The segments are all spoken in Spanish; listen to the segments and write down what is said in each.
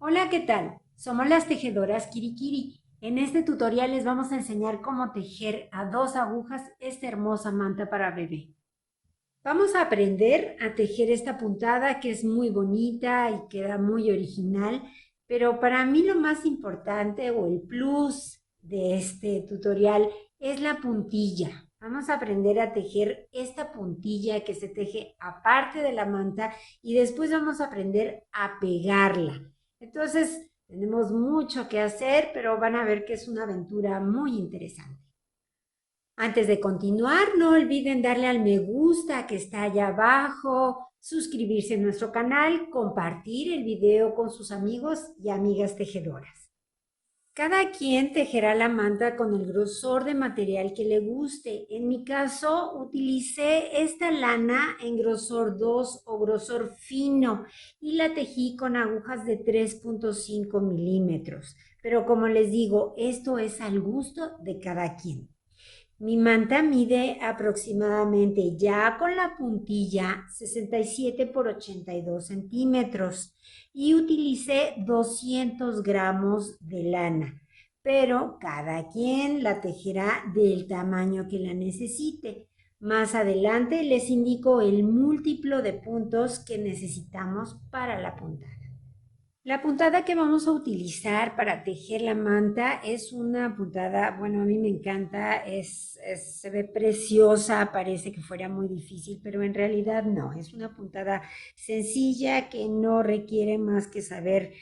Hola, ¿qué tal? Somos las tejedoras Kirikiri. En este tutorial les vamos a enseñar cómo tejer a dos agujas esta hermosa manta para bebé. Vamos a aprender a tejer esta puntada que es muy bonita y queda muy original, pero para mí lo más importante o el plus de este tutorial es la puntilla. Vamos a aprender a tejer esta puntilla que se teje aparte de la manta y después vamos a aprender a pegarla. Entonces, tenemos mucho que hacer, pero van a ver que es una aventura muy interesante. Antes de continuar, no olviden darle al me gusta que está allá abajo, suscribirse a nuestro canal, compartir el video con sus amigos y amigas tejedoras. Cada quien tejerá la manta con el grosor de material que le guste. En mi caso, utilicé esta lana en grosor 2 o grosor fino y la tejí con agujas de 3.5 milímetros. Pero como les digo, esto es al gusto de cada quien. Mi manta mide aproximadamente ya con la puntilla 67 por 82 centímetros y utilicé 200 gramos de lana, pero cada quien la tejerá del tamaño que la necesite. Más adelante les indico el múltiplo de puntos que necesitamos para la puntada. La puntada que vamos a utilizar para tejer la manta es una puntada, bueno, a mí me encanta, se ve preciosa, parece que fuera muy difícil, pero en realidad no, es una puntada sencilla que no requiere más que saber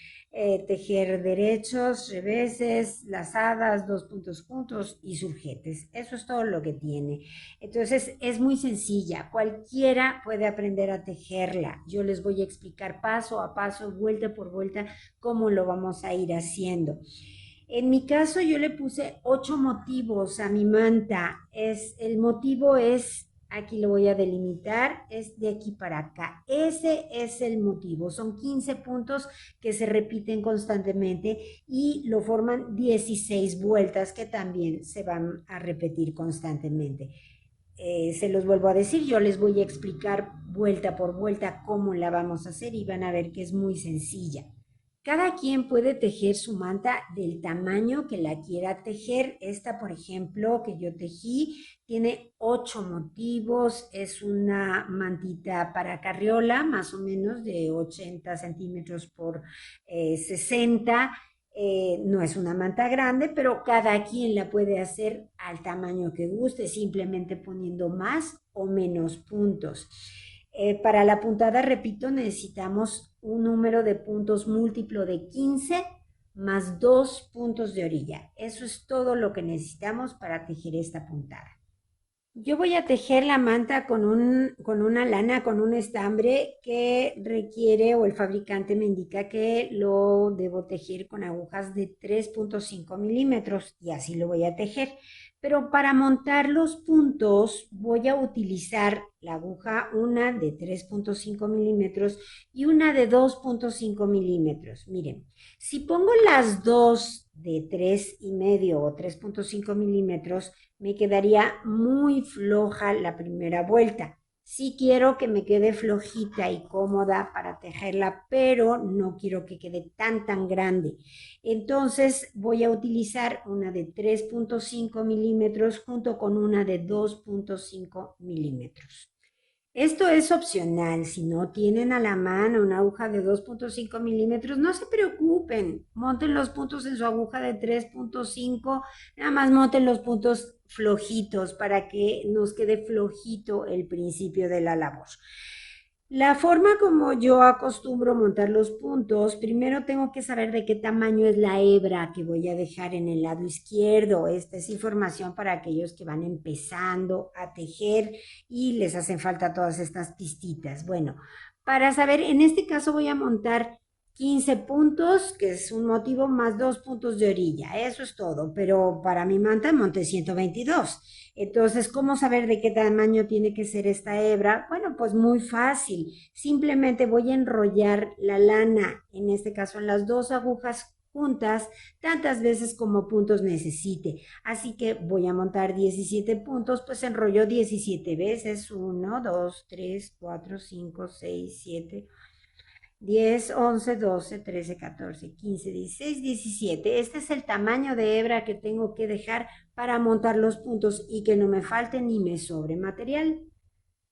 tejer derechos, reveses, lazadas, dos puntos juntos y surjetes. Eso es todo lo que tiene. Entonces es muy sencilla, cualquiera puede aprender a tejerla. Yo les voy a explicar paso a paso, vuelta por vuelta, cómo lo vamos a ir haciendo. En mi caso yo le puse 8 motivos a mi manta. El motivo es, aquí lo voy a delimitar, es de aquí para acá. Ese es el motivo. Son 15 puntos que se repiten constantemente y lo forman 16 vueltas que también se van a repetir constantemente. Se los vuelvo a decir, yo les voy a explicar vuelta por vuelta cómo la vamos a hacer y van a ver que es muy sencilla. Cada quien puede tejer su manta del tamaño que la quiera tejer. Esta, por ejemplo, que yo tejí, tiene 8 motivos. Es una mantita para carriola, más o menos de 80 centímetros por 60. No es una manta grande, pero cada quien la puede hacer al tamaño que guste, simplemente poniendo más o menos puntos. Para la puntada, repito, necesitamos un número de puntos múltiplo de 15 más 2 puntos de orilla. Eso es todo lo que necesitamos para tejer esta puntada. Yo voy a tejer la manta con una lana, con un estambre que requiere o el fabricante me indica que lo debo tejer con agujas de 3.5 milímetros y así lo voy a tejer. Pero para montar los puntos voy a utilizar la aguja, una de 3.5 milímetros y una de 2.5 milímetros. Miren, si pongo las dos de 3,5 o 3.5 milímetros, me quedaría muy floja la primera vuelta. Sí quiero que me quede flojita y cómoda para tejerla, pero no quiero que quede tan grande. Entonces voy a utilizar una de 3.5 milímetros junto con una de 2.5 milímetros. Esto es opcional. Si no tienen a la mano una aguja de 2.5 milímetros, no se preocupen. Monten los puntos en su aguja de 3.5. Nada más monten los puntos flojitos para que nos quede flojito el principio de la labor. La forma como yo acostumbro montar los puntos, primero tengo que saber de qué tamaño es la hebra que voy a dejar en el lado izquierdo. Esta es información para aquellos que van empezando a tejer y les hacen falta todas estas pistitas. Bueno, para saber, en este caso voy a montar 15 puntos, que es un motivo más 2 puntos de orilla. Eso es todo, pero para mi manta monté 122. Entonces, ¿cómo saber de qué tamaño tiene que ser esta hebra? Bueno, pues muy fácil. Simplemente voy a enrollar la lana, en este caso en las dos agujas juntas, tantas veces como puntos necesite. Así que voy a montar 17 puntos, pues enrollo 17 veces. 1, 2, 3, 4, 5, 6, 7. 10, 11, 12, 13, 14, 15, 16, 17. Este es el tamaño de hebra que tengo que dejar para montar los puntos y que no me falte ni me sobre material.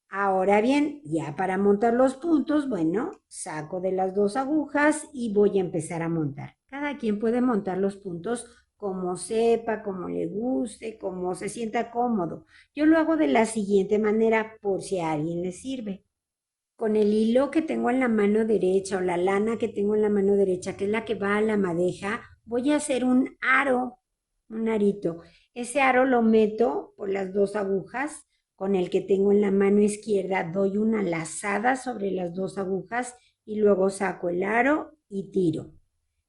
Ahora bien, ya para montar los puntos, bueno, saco de las dos agujas y voy a empezar a montar. Cada quien puede montar los puntos como sepa, como le guste, como se sienta cómodo. Yo lo hago de la siguiente manera por si a alguien le sirve. Con el hilo que tengo en la mano derecha o la lana que tengo en la mano derecha, que es la que va a la madeja, voy a hacer un aro, un arito. Ese aro lo meto por las dos agujas. Con el que tengo en la mano izquierda doy una lazada sobre las dos agujas y luego saco el aro y tiro.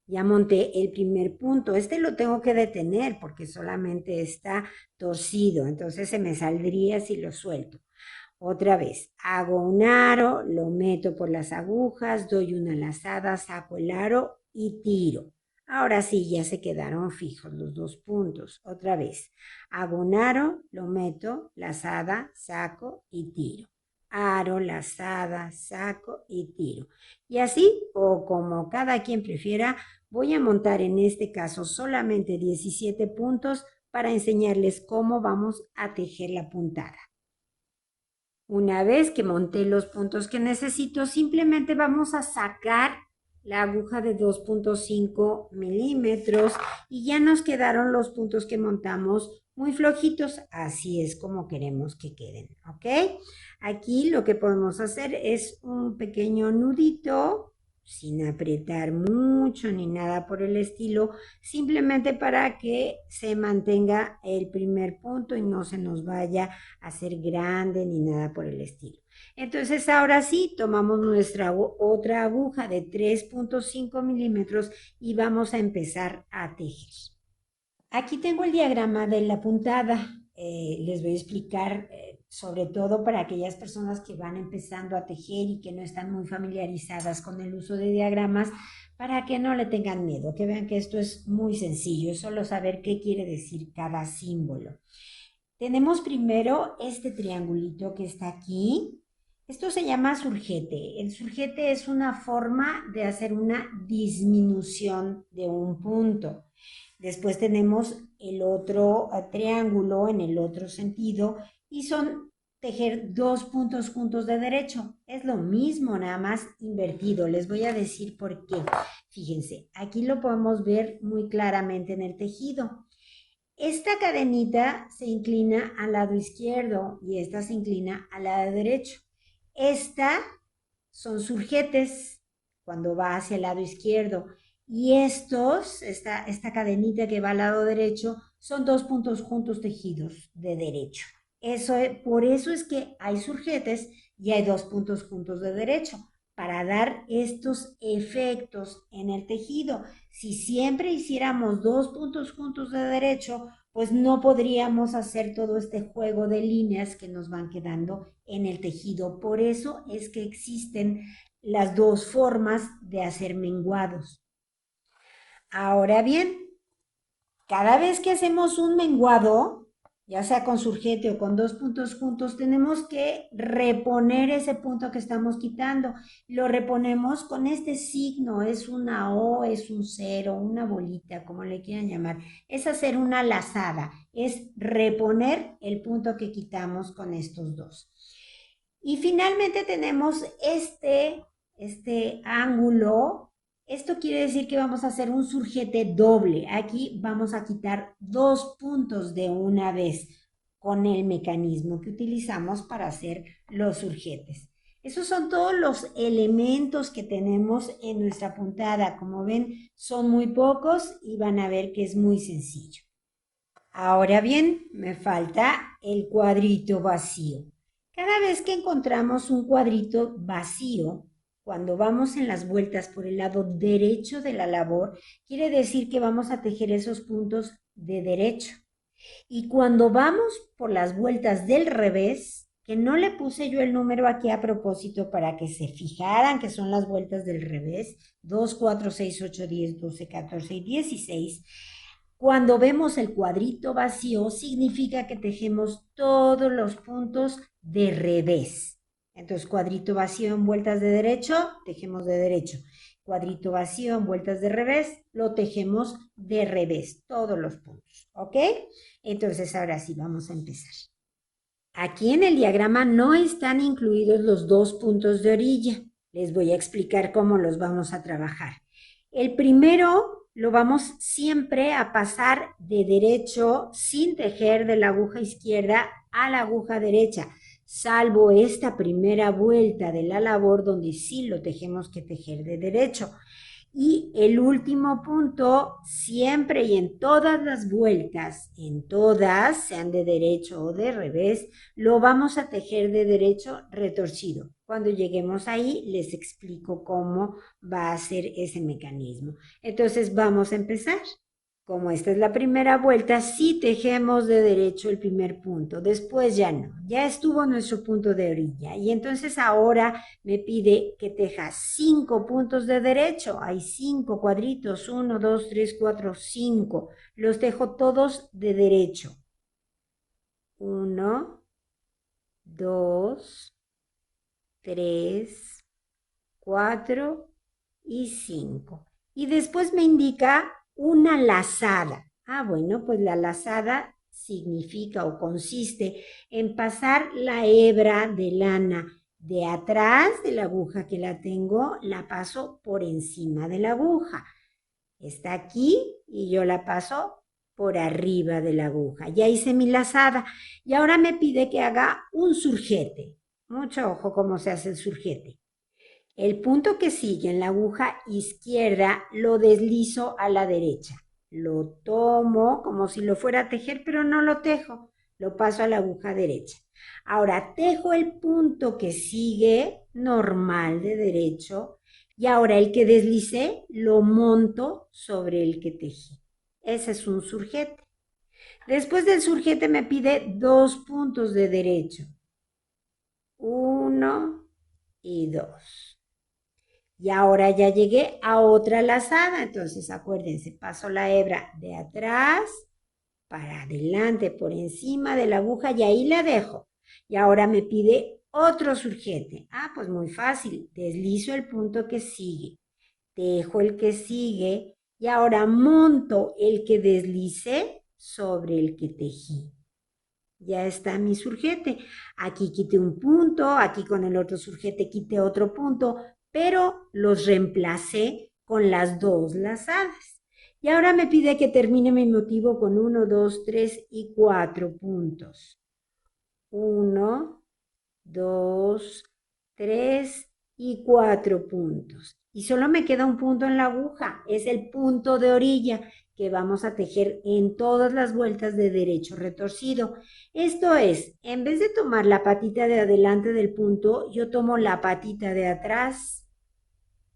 Ya monté el primer punto. Este lo tengo que detener porque solamente está torcido, entonces se me saldría si lo suelto. Otra vez, hago un aro, lo meto por las agujas, doy una lazada, saco el aro y tiro. Ahora sí, ya se quedaron fijos los dos puntos. Otra vez, hago un aro, lo meto, lazada, saco y tiro. Aro, lazada, saco y tiro. Y así, o como cada quien prefiera, voy a montar en este caso solamente 17 puntos para enseñarles cómo vamos a tejer la puntada. Una vez que monté los puntos que necesito, simplemente vamos a sacar la aguja de 2.5 milímetros y ya nos quedaron los puntos que montamos muy flojitos. Así es como queremos que queden, ¿ok? Aquí lo que podemos hacer es un pequeño nudito sin apretar mucho ni nada por el estilo, simplemente para que se mantenga el primer punto y no se nos vaya a hacer grande ni nada por el estilo. Entonces ahora sí, tomamos nuestra otra aguja de 3.5 milímetros y vamos a empezar a tejer. Aquí tengo el diagrama de la puntada. Les voy a explicar, sobre todo para aquellas personas que van empezando a tejer y que no están muy familiarizadas con el uso de diagramas, para que no le tengan miedo, que vean que esto es muy sencillo, es solo saber qué quiere decir cada símbolo. Tenemos primero este triangulito que está aquí. Esto se llama surjete. El surjete es una forma de hacer una disminución de un punto. Después tenemos el otro triángulo en el otro sentido y son tejer dos puntos juntos de derecho. Es lo mismo, nada más invertido. Les voy a decir por qué. Fíjense, aquí lo podemos ver muy claramente en el tejido. Esta cadenita se inclina al lado izquierdo y esta se inclina al lado derecho. Esta son surjetes cuando va hacia el lado izquierdo y esta cadenita que va al lado derecho, son dos puntos juntos tejidos de derecho. Por eso es que hay surjetes y hay dos puntos juntos de derecho, para dar estos efectos en el tejido. Si siempre hiciéramos dos puntos juntos de derecho, pues no podríamos hacer todo este juego de líneas que nos van quedando en el tejido. Por eso es que existen las dos formas de hacer menguados. Ahora bien, cada vez que hacemos un menguado, ya sea con surjete o con dos puntos juntos, tenemos que reponer ese punto que estamos quitando. Lo reponemos con este signo, es una O, es un cero, una bolita, como le quieran llamar. Es hacer una lazada, es reponer el punto que quitamos con estos dos. Y finalmente tenemos este ángulo. Esto quiere decir que vamos a hacer un surjete doble. Aquí vamos a quitar dos puntos de una vez con el mecanismo que utilizamos para hacer los surjetes. Esos son todos los elementos que tenemos en nuestra puntada. Como ven, son muy pocos y van a ver que es muy sencillo. Ahora bien, me falta el cuadrito vacío. Cada vez que encontramos un cuadrito vacío, cuando vamos en las vueltas por el lado derecho de la labor, quiere decir que vamos a tejer esos puntos de derecho. Y cuando vamos por las vueltas del revés, que no le puse yo el número aquí a propósito para que se fijaran que son las vueltas del revés, 2, 4, 6, 8, 10, 12, 14 y 16, cuando vemos el cuadrito vacío, significa que tejemos todos los puntos de revés. Entonces, cuadrito vacío en vueltas de derecho, tejemos de derecho. Cuadrito vacío en vueltas de revés, lo tejemos de revés, todos los puntos, ¿ok? Entonces, ahora sí, vamos a empezar. Aquí en el diagrama no están incluidos los dos puntos de orilla. Les voy a explicar cómo los vamos a trabajar. El primero lo vamos siempre a pasar de derecho sin tejer de la aguja izquierda a la aguja derecha, salvo esta primera vuelta de la labor donde sí lo tenemos que tejer de derecho. Y el último punto, siempre y en todas las vueltas, en todas, sean de derecho o de revés, lo vamos a tejer de derecho retorcido. Cuando lleguemos ahí, les explico cómo va a ser ese mecanismo. Entonces, vamos a empezar. Como esta es la primera vuelta, sí tejemos de derecho el primer punto, después ya no, ya estuvo nuestro punto de orilla y entonces ahora me pide que teja 5 puntos de derecho, hay 5 cuadritos, 1, 2, 3, 4, 5, los tejo todos de derecho, 1, 2, 3, 4 y 5. Y después me indica una lazada. Ah, bueno, pues la lazada significa o consiste en pasar la hebra de lana de atrás de la aguja que la tengo, la paso por encima de la aguja. Está aquí y yo la paso por arriba de la aguja. Ya hice mi lazada y ahora me pide que haga un surjete. Mucho ojo cómo se hace el surjete. El punto que sigue en la aguja izquierda lo deslizo a la derecha. Lo tomo como si lo fuera a tejer, pero no lo tejo. Lo paso a la aguja derecha. Ahora tejo el punto que sigue normal de derecho y ahora el que deslicé lo monto sobre el que tejí. Ese es un surjete. Después del surjete me pide 2 puntos de derecho. 1 y 2. Y ahora ya llegué a otra lazada. Entonces, acuérdense, paso la hebra de atrás para adelante, por encima de la aguja y ahí la dejo. Y ahora me pide otro surjete. Ah, pues muy fácil. Deslizo el punto que sigue. Tejo el que sigue y ahora monto el que deslicé sobre el que tejí. Ya está mi surjete. Aquí quité un punto, aquí con el otro surjete quité otro punto, pero los reemplacé con las dos lazadas. Y ahora me pide que termine mi motivo con 1, 2, 3 y 4 puntos. 1, 2, 3 y 4 puntos. Y solo me queda un punto en la aguja, es el punto de orilla que vamos a tejer en todas las vueltas de derecho retorcido. Esto es, en vez de tomar la patita de adelante del punto, yo tomo la patita de atrás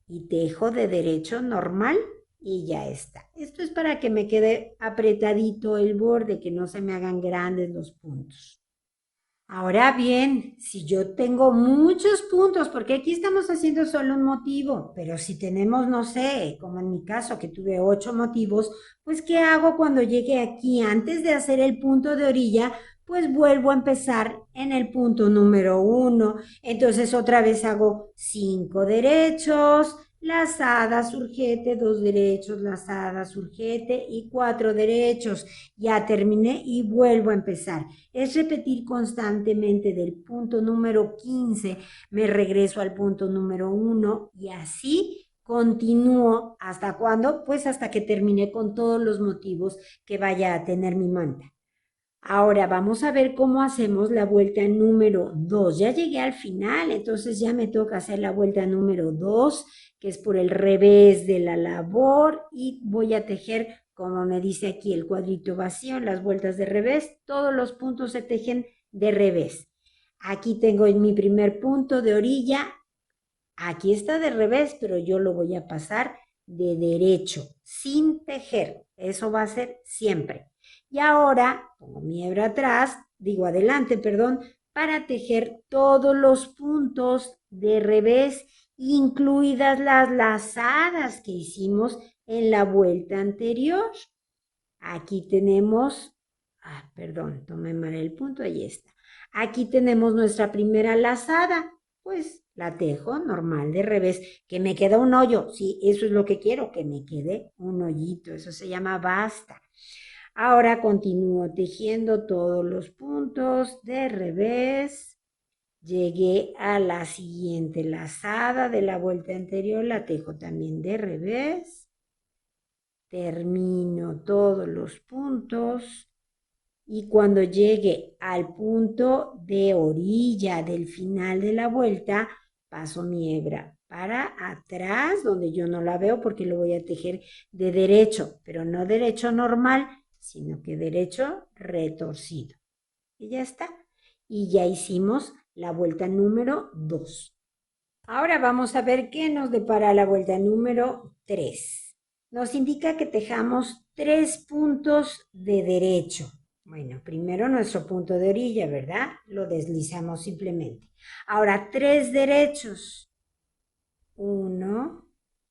y tejo de derecho normal y ya está. Esto es para que me quede apretadito el borde, que no se me hagan grandes los puntos. Ahora bien, si yo tengo muchos puntos, porque aquí estamos haciendo solo un motivo, pero si tenemos, no sé, como en mi caso que tuve 8 motivos, pues ¿qué hago cuando llegue aquí? Antes de hacer el punto de orilla, pues vuelvo a empezar en el punto número 1. Entonces otra vez hago 5 derechos, lazada, surjete, 2 derechos, lazada, surjete y 4 derechos. Ya terminé y vuelvo a empezar. Es repetir constantemente del punto número 15, me regreso al punto número 1 y así continúo. ¿Hasta cuándo? Pues hasta que termine con todos los motivos que vaya a tener mi manta. Ahora vamos a ver cómo hacemos la vuelta número 2. Ya llegué al final, entonces ya me toca hacer la vuelta número 2, que es por el revés de la labor y voy a tejer, como me dice aquí el cuadrito vacío, las vueltas de revés. Todos los puntos se tejen de revés. Aquí tengo mi primer punto de orilla. Aquí está de revés, pero yo lo voy a pasar de derecho, sin tejer. Eso va a ser siempre. Y ahora pongo mi hebra atrás, digo adelante, perdón, para tejer todos los puntos de revés, incluidas las lazadas que hicimos en la vuelta anterior. Aquí tenemos, perdón, tomé mal el punto, ahí está. Aquí tenemos nuestra primera lazada. pues la tejo normal de revés. Que me queda un hoyo, sí, eso es lo que quiero, que me quede un hoyito, eso se llama basta. Ahora continúo tejiendo todos los puntos de revés. Llegué a la siguiente lazada de la vuelta anterior, la tejo también de revés. Termino todos los puntos y cuando llegue al punto de orilla del final de la vuelta, paso mi hebra para atrás, donde yo no la veo porque lo voy a tejer de derecho, pero no derecho normal, sino que derecho retorcido. Y ya está. Y ya hicimos la vuelta número 2. Ahora vamos a ver qué nos depara la vuelta número 3. Nos indica que tejamos 3 puntos de derecho. Bueno, primero nuestro punto de orilla, ¿verdad? Lo deslizamos simplemente. Ahora, 3 derechos. 1,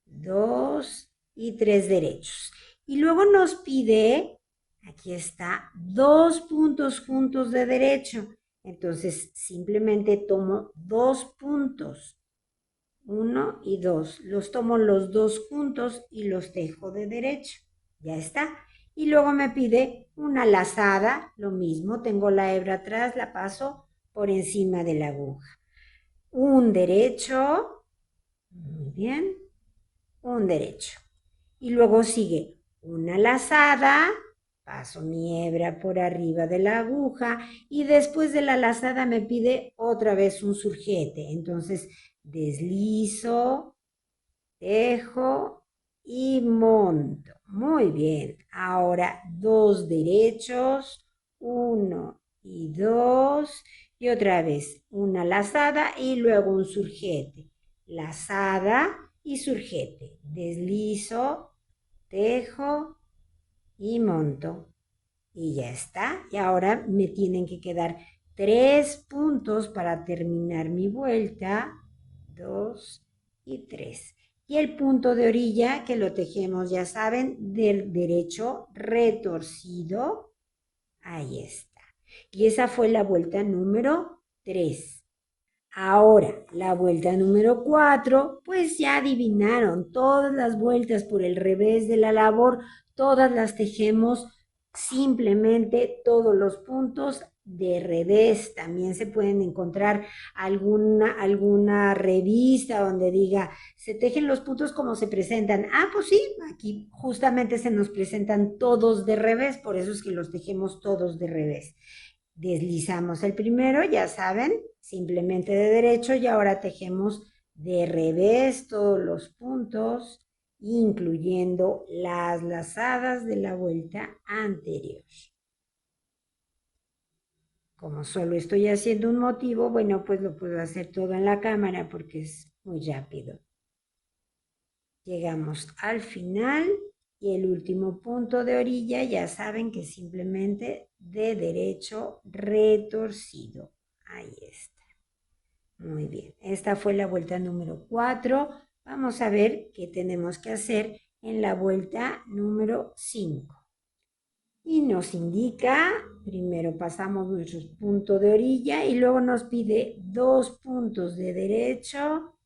2 y 3 derechos. Y luego nos pide, aquí está, 2 puntos juntos de derecho. Entonces, simplemente tomo 2 puntos. 1 y 2. Los tomo los dos juntos y los tejo de derecho. Ya está. Y luego me pide una lazada, lo mismo, tengo la hebra atrás, la paso por encima de la aguja. Un derecho, muy bien, un derecho. Y luego sigue una lazada, paso mi hebra por arriba de la aguja y después de la lazada me pide otra vez un surjete. Entonces deslizo, tejo y monto. Muy bien. Ahora 2 derechos, 1 y 2 y otra vez una lazada y luego un surjete. Lazada y surjete. Deslizo, tejo y monto. Y ya está. Y ahora me tienen que quedar 3 puntos para terminar mi vuelta. 2 y 3. Y el punto de orilla que lo tejemos, ya saben, del derecho retorcido. Ahí está. Y esa fue la vuelta número 3. Ahora, la vuelta número 4, pues ya adivinaron, todas las vueltas por el revés de la labor, todas las tejemos simplemente todos los puntos de revés. También se pueden encontrar alguna revista donde diga, se tejen los puntos como se presentan. Ah, pues sí, aquí justamente se nos presentan todos de revés, por eso es que los tejemos todos de revés. Deslizamos el primero, ya saben, simplemente de derecho y ahora tejemos de revés todos los puntos, incluyendo las lazadas de la vuelta anterior. Como solo estoy haciendo un motivo, bueno, pues lo puedo hacer todo en la cámara porque es muy rápido. Llegamos al final y el último punto de orilla, ya saben que simplemente de derecho retorcido. Ahí está. Muy bien. Esta fue la vuelta número 4. Vamos a ver qué tenemos que hacer en la vuelta número 5. Y nos indica, primero pasamos nuestro punto de orilla y luego nos pide 2 puntos de derecho,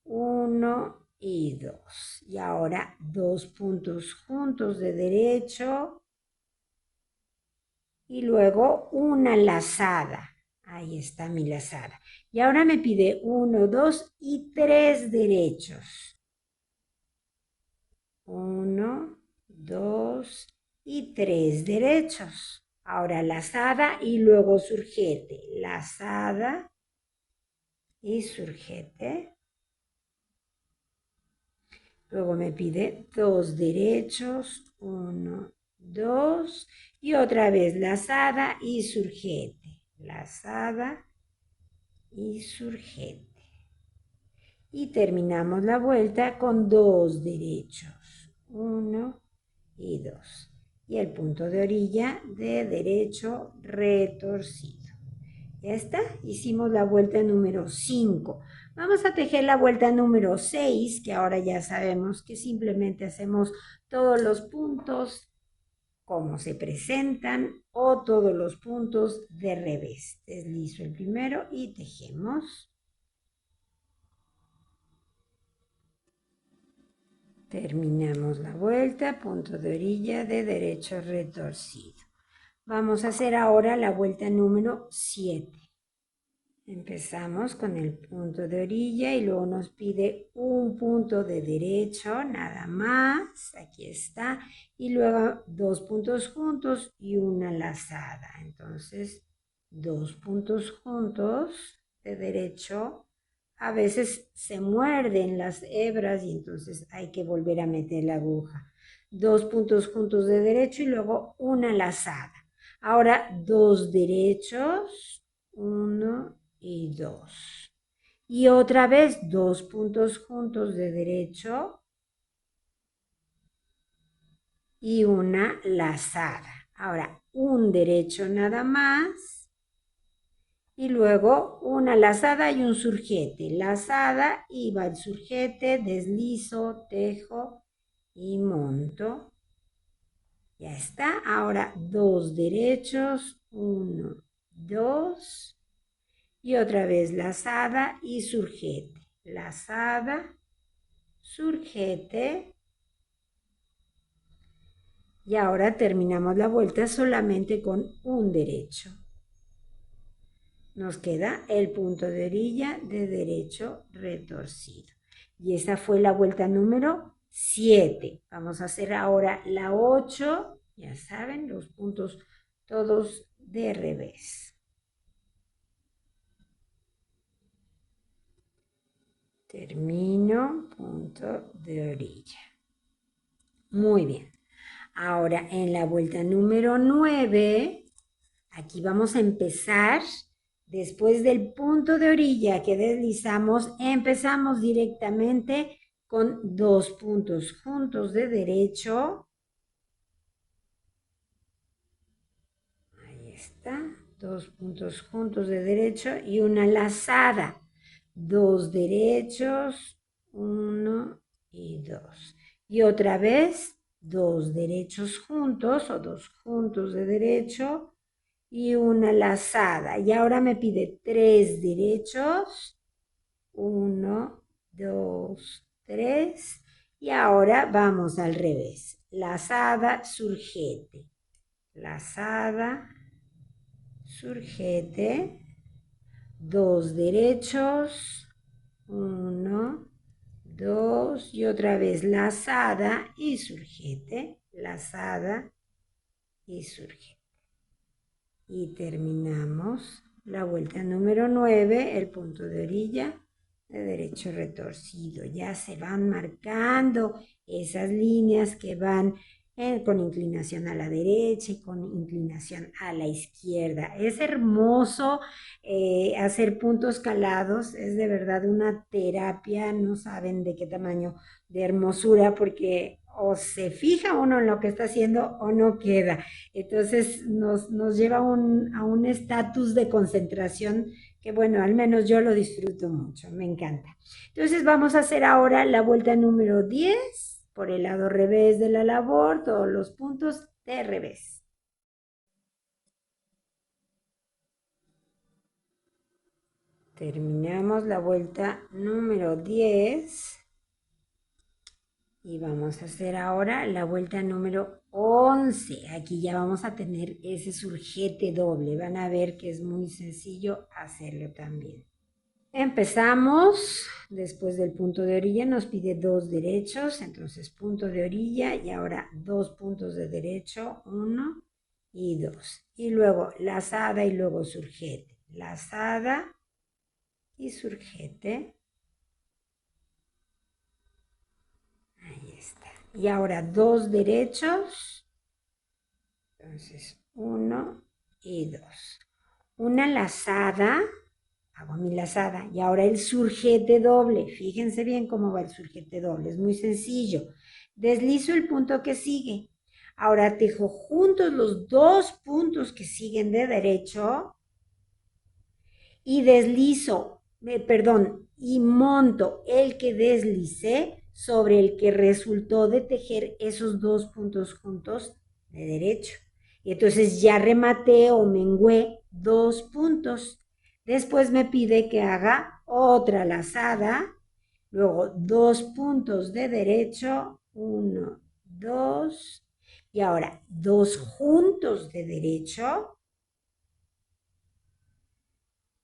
1 y 2. Y ahora 2 puntos juntos de derecho y luego una lazada. Ahí está mi lazada. Y ahora me pide 1, 2 y 3 derechos. 1, 2 y 3 derechos. Ahora lazada y luego surjete. Lazada y surjete. Luego me pide 2 derechos. 1, 2 y otra vez lazada y surjete. Lazada y surjete. Y terminamos la vuelta con 2 derechos. 1 y 2. Y el punto de orilla de derecho retorcido. Ya está, hicimos la vuelta número 5. Vamos a tejer la vuelta número 6, que ahora ya sabemos que simplemente hacemos todos los puntos como se presentan o todos los puntos de revés. Deslizo el primero y tejemos. Terminamos la vuelta, punto de orilla de derecho retorcido. Vamos a hacer ahora la vuelta número 7. Empezamos con el punto de orilla y luego nos pide un punto de derecho, nada más, aquí está, y luego 2 puntos juntos y una lazada. Entonces, 2 puntos juntos de derecho, a veces se muerden las hebras y entonces hay que volver a meter la aguja. 2 puntos juntos de derecho y luego una lazada. Ahora, 2 derechos, 1 y 2. Y otra vez 2 puntos juntos de derecho y una lazada. Ahora un derecho nada más y luego una lazada y un surjete. Lazada y va el surjete, deslizo, tejo y monto. Ya está. Ahora 2 derechos, 1, 2. Y otra vez lazada y surjete. Lazada, surjete. Y ahora terminamos la vuelta solamente con un derecho. Nos queda el punto de orilla de derecho retorcido. Y esa fue la vuelta número 7. Vamos a hacer ahora la 8. Ya saben, los puntos todos de revés. Termino punto de orilla. Muy bien. Ahora en la vuelta número 9, aquí vamos a empezar. Después del punto de orilla que deslizamos, empezamos directamente con 2 puntos juntos de derecho. Ahí está. 2 puntos juntos de derecho y una lazada. 2 derechos, 1 y 2. Y otra vez 2 derechos juntos o 2 juntos de derecho y una lazada. Y ahora me pide 3 derechos, 1, 2, 3. Y ahora vamos al revés. Lazada, surjete. Lazada, surjete. 2 derechos, 1, 2 y otra vez lazada y surjete, lazada y surjete. Y terminamos la vuelta número 9, el punto de orilla de derecho retorcido. Ya se van marcando esas líneas que van con inclinación a la derecha y con inclinación a la izquierda. Es hermoso hacer puntos calados, es de verdad una terapia, no saben de qué tamaño de hermosura, porque o se fija uno en lo que está haciendo o no queda. Entonces nos lleva a un estatus de concentración que, bueno, al menos yo lo disfruto mucho, me encanta. Entonces vamos a hacer ahora la vuelta número 10 por el lado revés de la labor, todos los puntos de revés. Terminamos la vuelta número 10 y vamos a hacer ahora la vuelta número 11. Aquí ya vamos a tener ese surjete doble. Van a ver que es muy sencillo hacerlo también. Empezamos, después del punto de orilla nos pide 2 derechos, entonces punto de orilla y ahora 2 puntos de derecho, 1 y 2. Y luego lazada y luego surjete. Lazada y surjete. Ahí está. Y ahora 2 derechos. Entonces 1 y 2. Una lazada. Hago mi lazada. Y ahora el surjete doble. Fíjense bien cómo va el surjete doble. Es muy sencillo. Deslizo el punto que sigue. Ahora tejo juntos los 2 puntos que siguen de derecho. Y deslizo, y monto el que deslicé sobre el que resultó de tejer esos 2 puntos juntos de derecho. Y entonces ya rematé o mengué 2 puntos. Después me pide que haga otra lazada, luego 2 puntos de derecho 1, 2, y ahora 2 juntos de derecho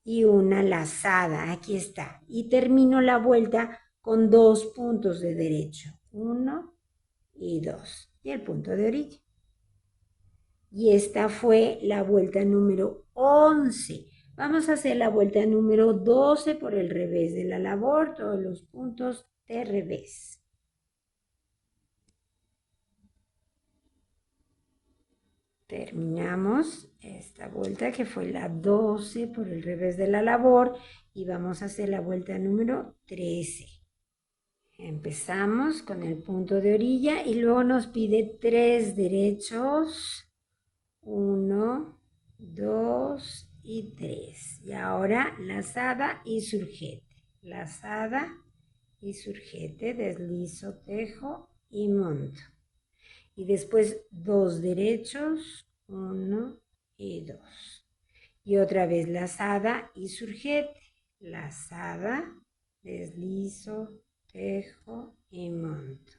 y una lazada, aquí está, y termino la vuelta con 2 puntos de derecho, 1 y 2, y el punto de orilla. Y esta fue la vuelta número 11. Vamos a hacer la vuelta número 12 por el revés de la labor, todos los puntos de revés. Terminamos esta vuelta que fue la 12 por el revés de la labor y vamos a hacer la vuelta número 13. Empezamos con el punto de orilla y luego nos pide 3 derechos, 1, 2 y 3. Y ahora lazada y surgete, lazada y surgete, deslizo, tejo y monto. Y después 2 derechos, 1 y 2. Y otra vez lazada y surgete, lazada, deslizo, tejo y monto.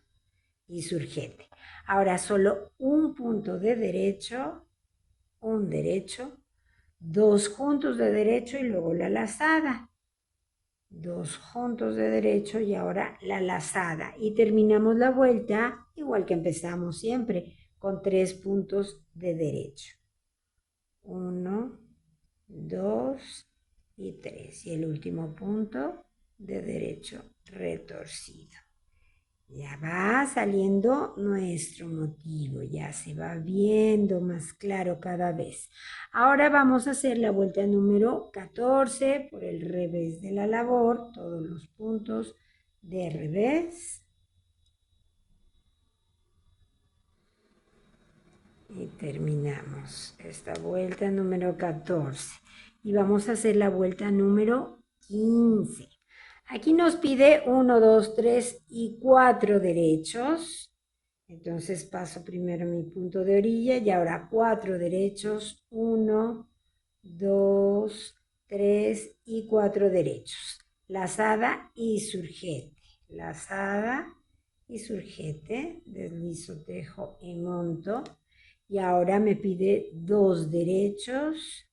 Y surgete. Ahora solo un punto de derecho, un derecho, 2 juntos de derecho y luego la lazada. 2 juntos de derecho y ahora la lazada. Y terminamos la vuelta igual que empezamos siempre, con 3 puntos de derecho. 1, 2 y 3. Y el último punto de derecho retorcido. Ya va saliendo nuestro motivo, ya se va viendo más claro cada vez. Ahora vamos a hacer la vuelta número 14 por el revés de la labor, todos los puntos de revés. Y terminamos esta vuelta número 14. Y vamos a hacer la vuelta número 15. Aquí nos pide 1, 2, 3 y 4 derechos. Entonces paso primero mi punto de orilla y ahora 4 derechos. 1, 2, 3 y 4 derechos. Lazada y surgete. Lazada y surgete. Deslizo, tejo y monto. Y ahora me pide 2 derechos.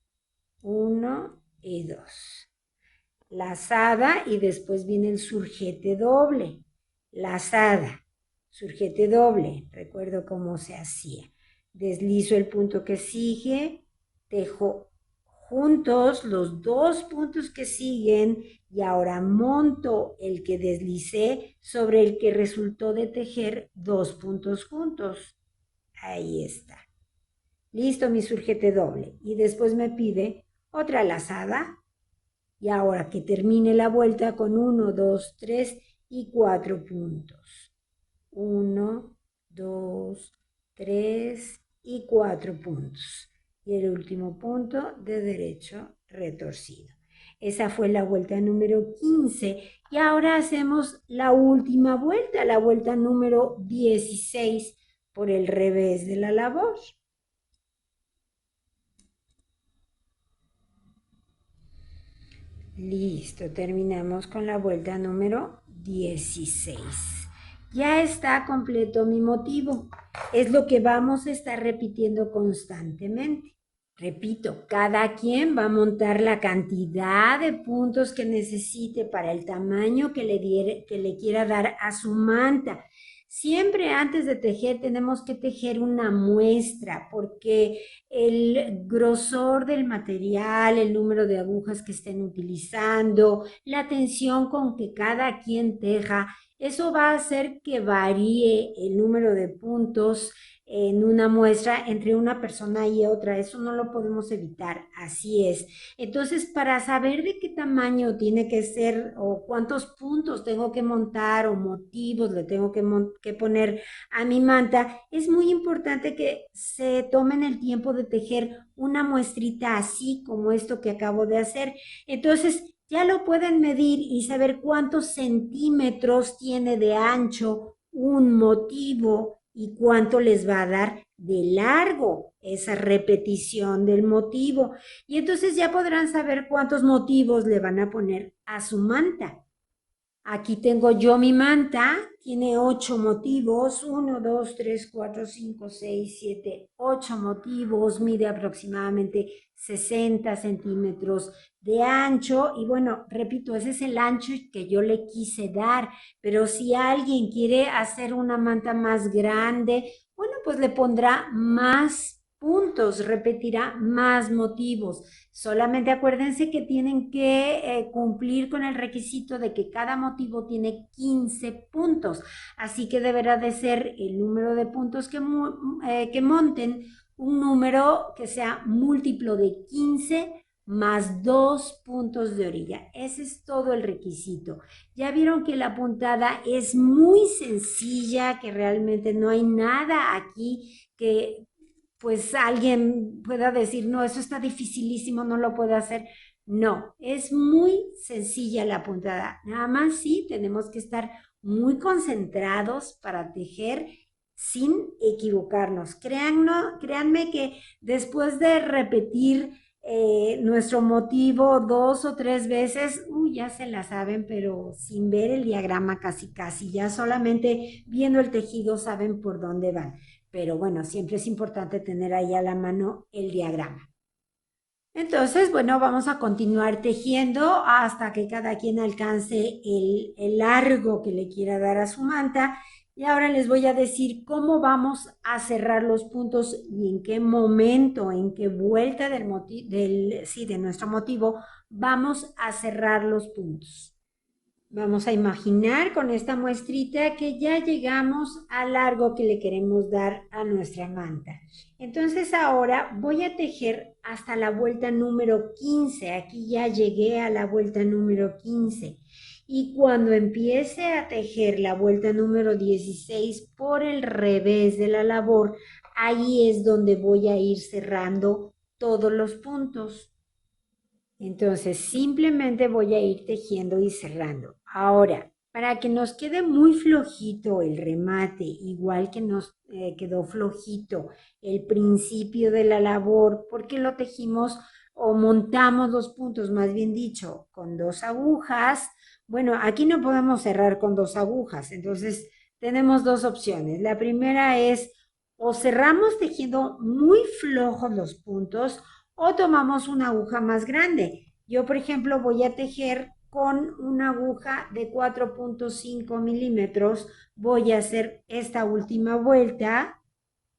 1 y 2. Lazada y después viene el surgete doble. Lazada, surgete doble. Recuerdo cómo se hacía. Deslizo el punto que sigue, tejo juntos los 2 puntos que siguen y ahora monto el que deslicé sobre el que resultó de tejer 2 puntos juntos. Ahí está. Listo mi surgete doble. Y después me pide otra lazada. Y ahora que termine la vuelta con 1, 2, 3 y 4 puntos. 1, 2, 3 y 4 puntos. Y el último punto de derecho retorcido. Esa fue la vuelta número 15. Y ahora hacemos la última vuelta, la vuelta número 16 por el revés de la labor. Listo, terminamos con la vuelta número 16. Ya está completo mi motivo. Es lo que vamos a estar repitiendo constantemente. Repito, cada quien va a montar la cantidad de puntos que necesite para el tamaño que le quiera dar a su manta. Siempre antes de tejer tenemos que tejer una muestra porque el grosor del material, el número de agujas que estén utilizando, la tensión con que cada quien teja, eso va a hacer que varíe el número de puntos en una muestra entre una persona y otra. Eso no lo podemos evitar, así es. Entonces, para saber de qué tamaño tiene que ser o cuántos puntos tengo que montar o motivos le tengo que poner a mi manta, es muy importante que se tomen el tiempo de tejer una muestrita así como esto que acabo de hacer. Entonces, ya lo pueden medir y saber cuántos centímetros tiene de ancho un motivo y cuánto les va a dar de largo esa repetición del motivo. Y entonces ya podrán saber cuántos motivos le van a poner a su manta. Aquí tengo yo mi manta, tiene 8 motivos, 8 motivos, mide aproximadamente 60 centímetros de ancho y bueno, repito, ese es el ancho que yo le quise dar, pero si alguien quiere hacer una manta más grande, bueno, pues le pondrá más puntos, repetirá más motivos. Solamente acuérdense que tienen que cumplir con el requisito de que cada motivo tiene 15 puntos. Así que deberá de ser el número de puntos que monten un número que sea múltiplo de 15 más 2 puntos de orilla. Ese es todo el requisito. Ya vieron que la puntada es muy sencilla, que realmente no hay nada aquí que pues alguien pueda decir, no, eso está dificilísimo, no lo puedo hacer. No, es muy sencilla la puntada. Nada más sí, tenemos que estar muy concentrados para tejer sin equivocarnos. Créanme que después de repetir nuestro motivo 2 o 3 veces, ya se la saben, pero sin ver el diagrama casi casi, ya solamente viendo el tejido saben por dónde van. Pero bueno, siempre es importante tener ahí a la mano el diagrama. Entonces, bueno, vamos a continuar tejiendo hasta que cada quien alcance el largo que le quiera dar a su manta. Y ahora les voy a decir cómo vamos a cerrar los puntos y en qué momento, en qué vuelta de nuestro motivo vamos a cerrar los puntos. Vamos a imaginar con esta muestrita que ya llegamos al largo que le queremos dar a nuestra manta. Entonces ahora voy a tejer hasta la vuelta número 15. Aquí ya llegué a la vuelta número 15. Y cuando empiece a tejer la vuelta número 16 por el revés de la labor, ahí es donde voy a ir cerrando todos los puntos. Entonces, simplemente voy a ir tejiendo y cerrando. Ahora, para que nos quede muy flojito el remate, igual que nos quedó flojito el principio de la labor, porque lo tejimos o montamos los puntos, más bien dicho, con 2 agujas. Bueno, aquí no podemos cerrar con 2 agujas, entonces tenemos 2 opciones. La primera es o cerramos tejiendo muy flojos los puntos o tomamos una aguja más grande. Yo, por ejemplo, voy a tejer con una aguja de 4.5 milímetros. Voy a hacer esta última vuelta.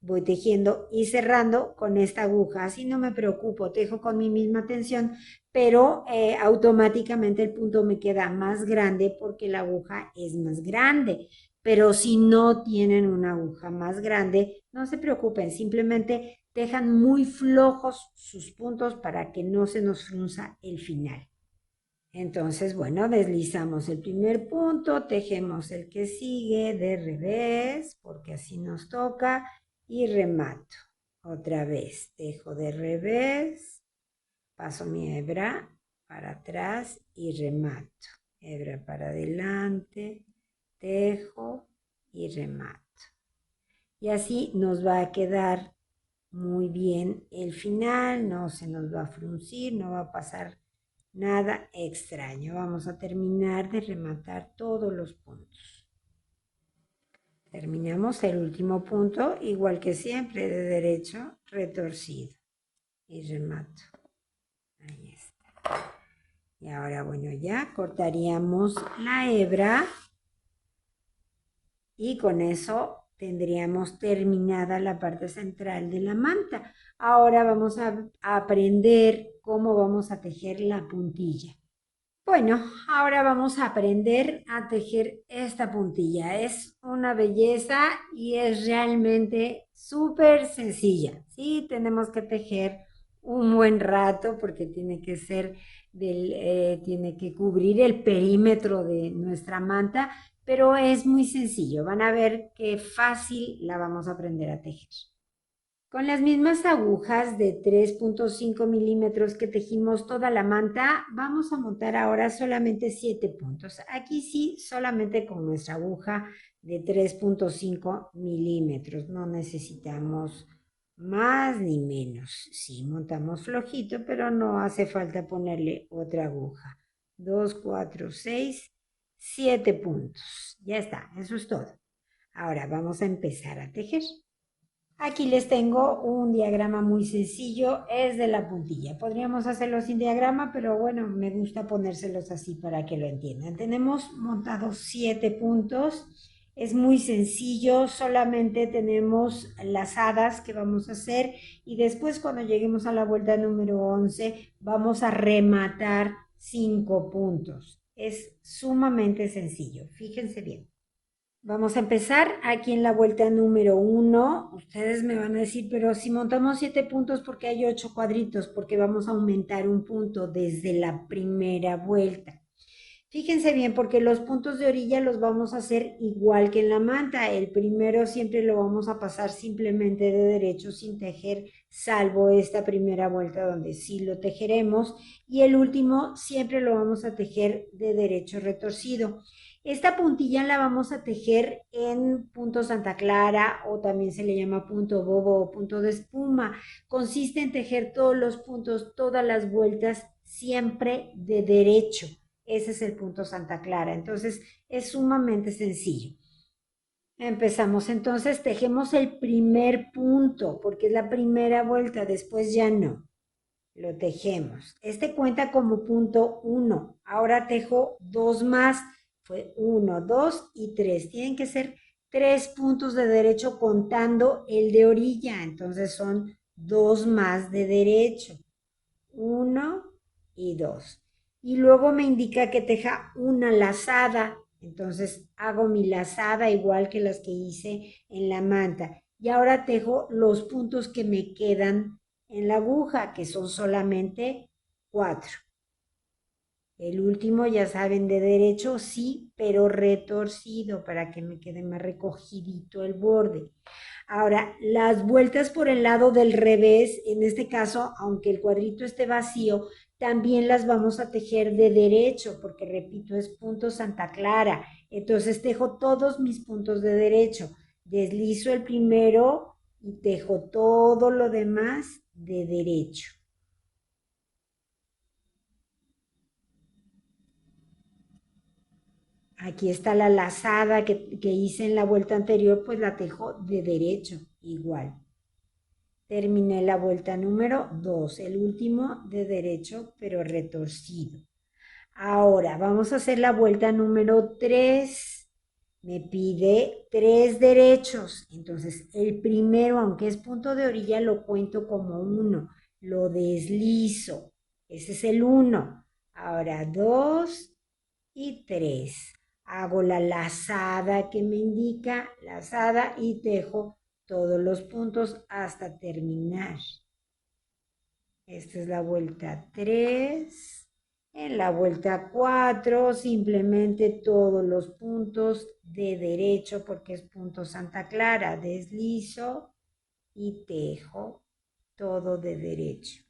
Voy tejiendo y cerrando con esta aguja. Así no me preocupo, tejo con mi misma tensión, pero automáticamente el punto me queda más grande porque la aguja es más grande. Pero si no tienen una aguja más grande, no se preocupen, simplemente dejan muy flojos sus puntos para que no se nos frunza el final. Entonces, bueno, deslizamos el primer punto, tejemos el que sigue de revés, porque así nos toca, y remato. Otra vez, tejo de revés, paso mi hebra para atrás y remato. Hebra para adelante, tejo y remato. Y así nos va a quedar muy bien el final, no se nos va a fruncir, no va a pasar nada extraño. Vamos a terminar de rematar todos los puntos. Terminamos el último punto, igual que siempre, de derecho retorcido. Y remato. Ahí está. Y ahora, bueno, ya cortaríamos la hebra y con eso tendríamos terminada la parte central de la manta. Ahora vamos a aprender cómo vamos a tejer la puntilla. Bueno, ahora vamos a aprender a tejer esta puntilla. Es una belleza y es realmente súper sencilla. Sí, tenemos que tejer un buen rato porque tiene que cubrir el perímetro de nuestra manta, pero es muy sencillo. Van a ver qué fácil la vamos a aprender a tejer. Con las mismas agujas de 3.5 milímetros que tejimos toda la manta, vamos a montar ahora solamente 7 puntos. Aquí sí, solamente con nuestra aguja de 3.5 milímetros. No necesitamos más ni menos. Sí, montamos flojito, pero no hace falta ponerle otra aguja. 2, 4, 6, 7 puntos. Ya está, eso es todo. Ahora vamos a empezar a tejer. Aquí les tengo un diagrama muy sencillo, es de la puntilla. Podríamos hacerlo sin diagrama, pero bueno, me gusta ponérselos así para que lo entiendan. Tenemos montados 7 puntos, es muy sencillo, solamente tenemos lazadas que vamos a hacer y después cuando lleguemos a la vuelta número 11 vamos a rematar 5 puntos. Es sumamente sencillo, fíjense bien. Vamos a empezar aquí en la vuelta número 1. Ustedes me van a decir, pero si montamos 7 puntos, ¿por qué hay 8 cuadritos? Porque vamos a aumentar un punto desde la primera vuelta. Fíjense bien, porque los puntos de orilla los vamos a hacer igual que en la manta. El primero siempre lo vamos a pasar simplemente de derecho sin tejer, salvo esta primera vuelta donde sí lo tejeremos. Y el último siempre lo vamos a tejer de derecho retorcido. Esta puntilla la vamos a tejer en punto Santa Clara o también se le llama punto bobo o punto de espuma. Consiste en tejer todos los puntos, todas las vueltas, siempre de derecho. Ese es el punto Santa Clara. Entonces es sumamente sencillo. Empezamos entonces, tejemos el primer punto porque es la primera vuelta, después ya no. Lo tejemos. Este cuenta como punto 1. Ahora tejo 2 más. Fue 1, 2 y 3. Tienen que ser 3 puntos de derecho contando el de orilla. Entonces son 2 más de derecho. 1 y 2. Y luego me indica que teja una lazada. Entonces hago mi lazada igual que las que hice en la manta. Y ahora tejo los puntos que me quedan en la aguja, que son solamente 4. El último, ya saben, de derecho, sí, pero retorcido para que me quede más recogidito el borde. Ahora, las vueltas por el lado del revés, en este caso, aunque el cuadrito esté vacío, también las vamos a tejer de derecho, porque repito, es punto Santa Clara. Entonces tejo todos mis puntos de derecho. Deslizo el primero y tejo todo lo demás de derecho. Aquí está la lazada que hice en la vuelta anterior, pues la tejo de derecho, igual. Terminé la vuelta número 2, el último de derecho, pero retorcido. Ahora vamos a hacer la vuelta número 3. Me pide 3 derechos. Entonces, el primero, aunque es punto de orilla, lo cuento como 1. Lo deslizo. Ese es el 1. Ahora 2 y 3. Hago la lazada que me indica, lazada y tejo todos los puntos hasta terminar. Esta es la vuelta 3. En la vuelta 4 simplemente todos los puntos de derecho porque es punto Santa Clara. Deslizo y tejo todo de derecho.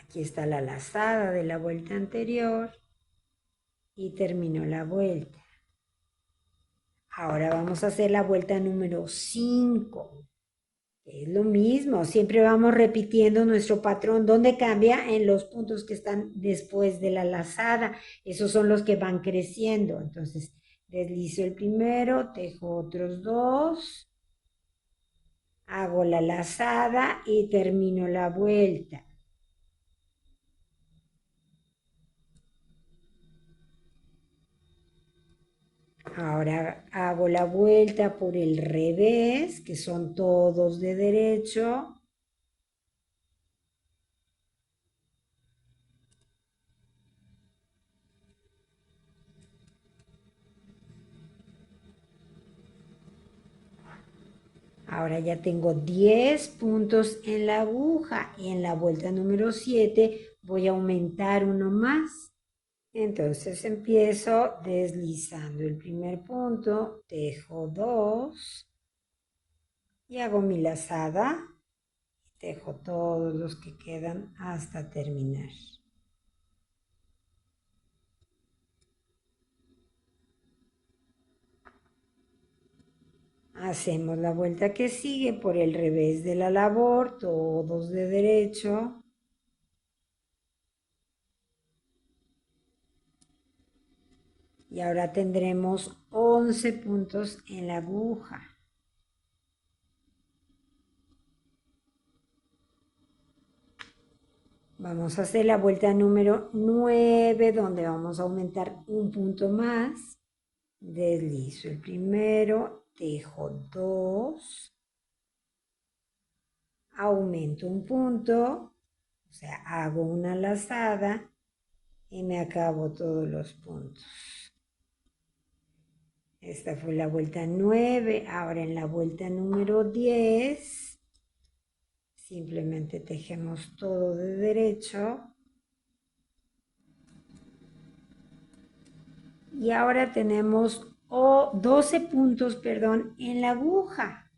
Aquí está la lazada de la vuelta anterior y terminó la vuelta. Ahora vamos a hacer la vuelta número 5. Es lo mismo, siempre vamos repitiendo nuestro patrón. ¿Dónde cambia? En los puntos que están después de la lazada. Esos son los que van creciendo. Entonces, deslizo el primero, tejo otros 2, hago la lazada y termino la vuelta. Ahora hago la vuelta por el revés, que son todos de derecho. Ahora ya tengo 10 puntos en la aguja y en la vuelta número 7 voy a aumentar uno más. Entonces empiezo deslizando el primer punto, tejo 2 y hago mi lazada. Tejo todos los que quedan hasta terminar. Hacemos la vuelta que sigue por el revés de la labor, todos de derecho. Y ahora tendremos 11 puntos en la aguja. Vamos a hacer la vuelta número 9, donde vamos a aumentar un punto más. Deslizo el primero, tejo 2, aumento un punto, o sea, hago una lazada y me acabo todos los puntos. Esta fue la vuelta 9, ahora en la vuelta número 10, simplemente tejemos todo de derecho. Y ahora tenemos 12 puntos, perdón, en la aguja.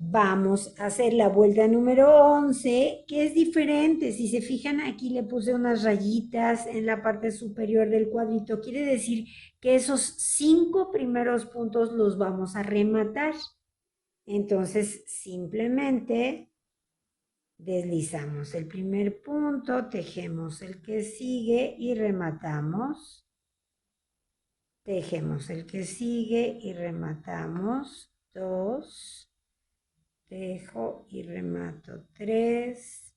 Vamos a hacer la vuelta número 11, que es diferente. Si se fijan, aquí le puse unas rayitas en la parte superior del cuadrito. Quiere decir que esos 5 primeros puntos los vamos a rematar. Entonces, simplemente deslizamos el primer punto, tejemos el que sigue y rematamos. Tejemos el que sigue y rematamos. 2. Tejo y remato 3,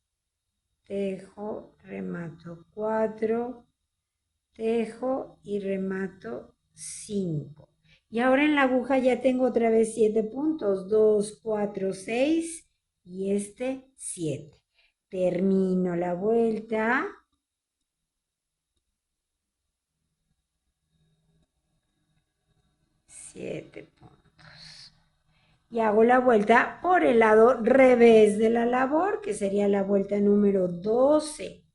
tejo, remato 4, tejo y remato 5. Y ahora en la aguja ya tengo otra vez 7 puntos, 2, 4, 6 y este 7. Termino la vuelta. Siete puntos. Y hago la vuelta por el lado revés de la labor, que sería la vuelta número 12.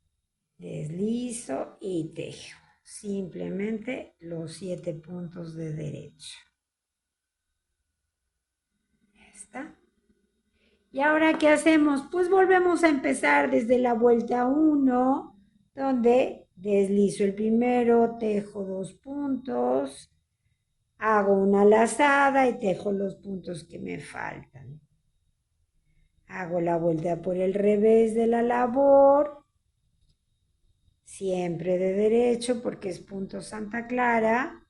Deslizo y tejo. Simplemente los 7 puntos de derecho. Ya está. ¿Y ahora qué hacemos? Pues volvemos a empezar desde la vuelta 1, donde deslizo el primero, tejo 2 puntos, hago una lazada y tejo los puntos que me faltan. Hago la vuelta por el revés de la labor, siempre de derecho porque es punto Santa Clara.